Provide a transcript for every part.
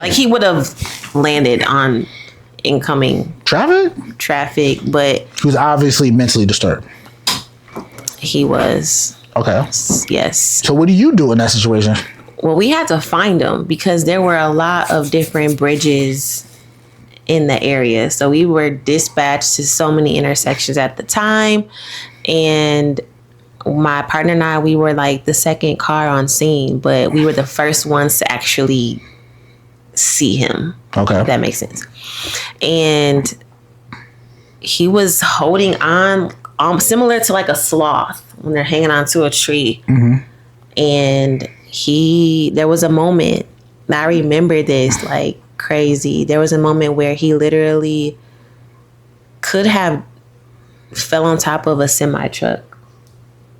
Like he would have landed on incoming traffic, but he was obviously mentally disturbed. He was. Okay. Yes. So what do you do in that situation? Well, we had to find him because there were a lot of different bridges in the area. So we were dispatched to so many intersections at the time. And my partner and I, we were like the second car on scene, but we were the first ones to actually see him. Okay. If that makes sense. And he was holding on, similar to like a sloth when they're hanging onto a tree. Mm-hmm. And there was a moment, I remember this like crazy. There was a moment where he literally could have fell on top of a semi truck.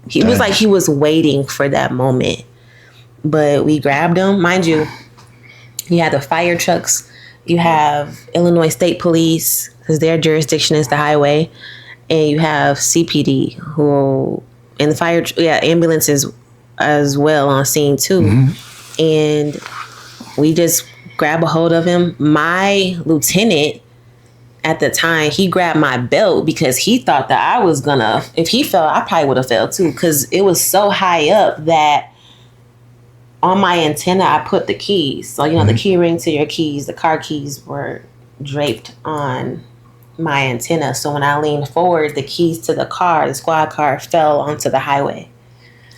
He was like, he was waiting for that moment, but we grabbed him. Mind you, you have the fire trucks, you have Illinois State Police, because their jurisdiction is the highway, and you have CPD, who, and the ambulances as well on scene too. Mm-hmm. And we just grab a hold of him. My lieutenant at the time, he grabbed my belt because he thought that I was gonna, if he fell, I probably would have fell too, because it was so high up that on my antenna, I put the keys. So, the key ring to your keys, the car keys were draped on my antenna. So when I leaned forward, the keys to the squad car fell onto the highway.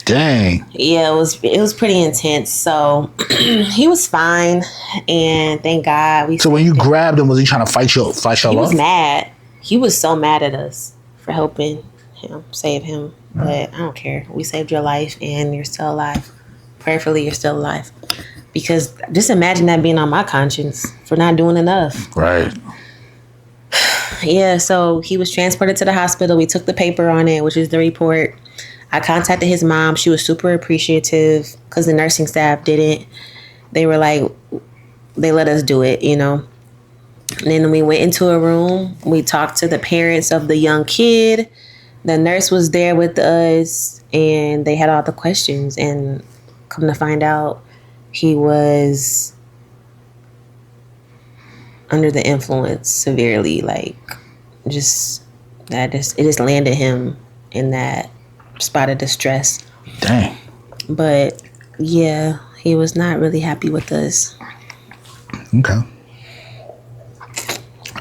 Dang. Yeah, it was pretty intense. So he was fine, and thank God. So when you grabbed him, was he trying to fight y'all off? He was mad. He was so mad at us for helping him, save him. But I don't care. We saved your life, and you're still alive. Prayerfully, you're still alive. Because just imagine that being on my conscience for not doing enough. Right. Yeah, so he was transported to the hospital. We took the paper on it, which is the report. I contacted his mom. She was super appreciative because the nursing staff didn't. They were like, they let us do it, And then we went into a room. We talked to the parents of the young kid. The nurse was there with us, and they had all the questions. And come to find out, he was under the influence severely. Like, it just landed him in that spot of distress. Dang. But yeah, he was not really happy with us. Okay.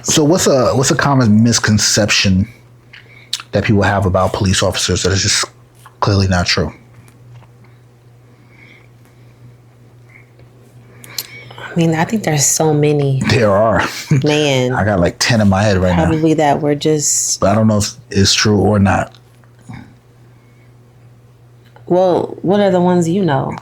So what's a common misconception that people have about police officers that is just clearly not true? I mean, I think there's so many. There are. Man. I got like 10 in my head right now. Probably that we're just... But I don't know if it's true or not. Well, what are the ones you know?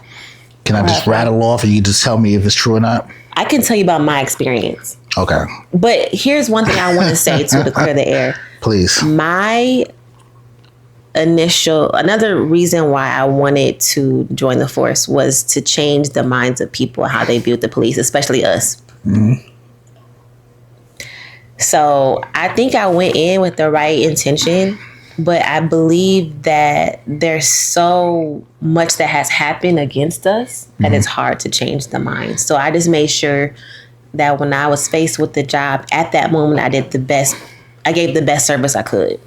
Can I just rattle off and you just tell me if it's true or not? I can tell you about my experience. Okay. But here's one thing I want to say to clear the air. Please. Another reason why I wanted to join the force was to change the minds of people and how they viewed the police, especially us. Mm-hmm. So I think I went in with the right intention, but I believe that there's so much that has happened against us that it's hard to change the mind. So I just made sure that when I was faced with the job at that moment, I gave the best service I could.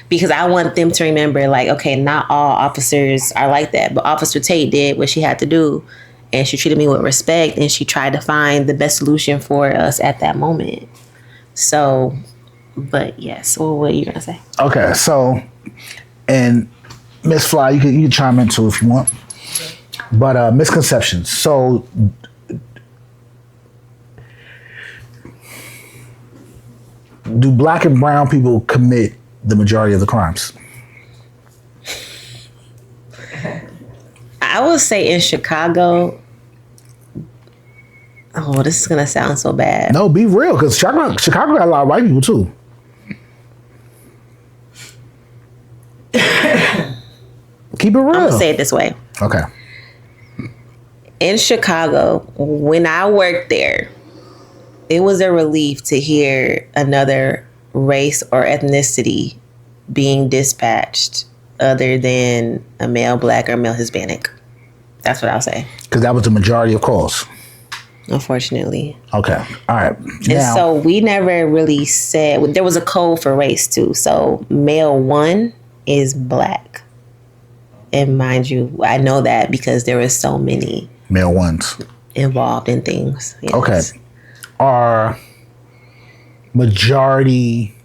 Because I want them to remember, like, okay, not all officers are like that. But Officer Tate did what she had to do. And she treated me with respect. And she tried to find the best solution for us at that moment. So, but yes. Well, what are you going to say? Okay, so, and Miss Fly, you can chime in too if you want. But misconceptions. So, do black and brown people commit the majority of the crimes? I would say in Chicago. Oh, this is gonna sound so bad. No, be real, because Chicago got a lot of white people too. Keep it real. I'm gonna say it this way. Okay. In Chicago, when I worked there, it was a relief to hear another race or ethnicity being dispatched other than a male black or male Hispanic. That's what I'll say. Because that was the majority of calls. unfortunately. Okay. All right. And Now, so we never really said, there was a code for race too. So male 1 is black. And mind you, I know that because there were so many male ones. involved in things. Yes. Okay. Are majority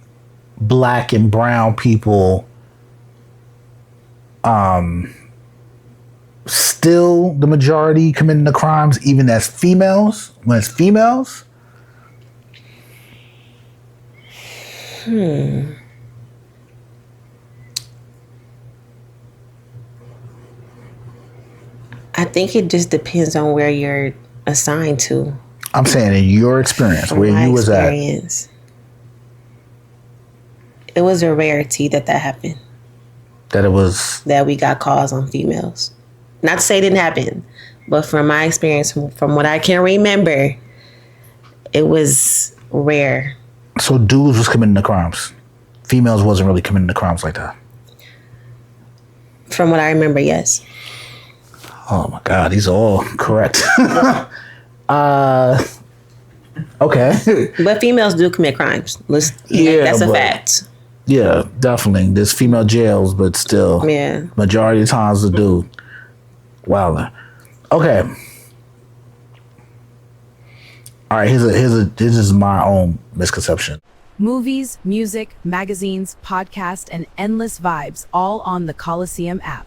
black and brown people still the majority committing the crimes even as females when it's females? I think it just depends on where you're assigned to. I'm saying in your experience, From where my you was at. experience, it was a rarity that happened. That it was. That we got calls on females. Not to say it didn't happen, but from my experience, from what I can remember, it was rare. So dudes was committing the crimes. Females wasn't really committing the crimes like that. From what I remember, yes. Oh my God, these are all correct. Okay. But females do commit crimes. Yeah, That's a but- fact. Yeah, definitely. There's female jails, but still, Yeah. majority of times the dude. Wow. Okay. All right. This is my own misconception. Movies, music, magazines, podcasts, and endless vibes all on the Coliseum app.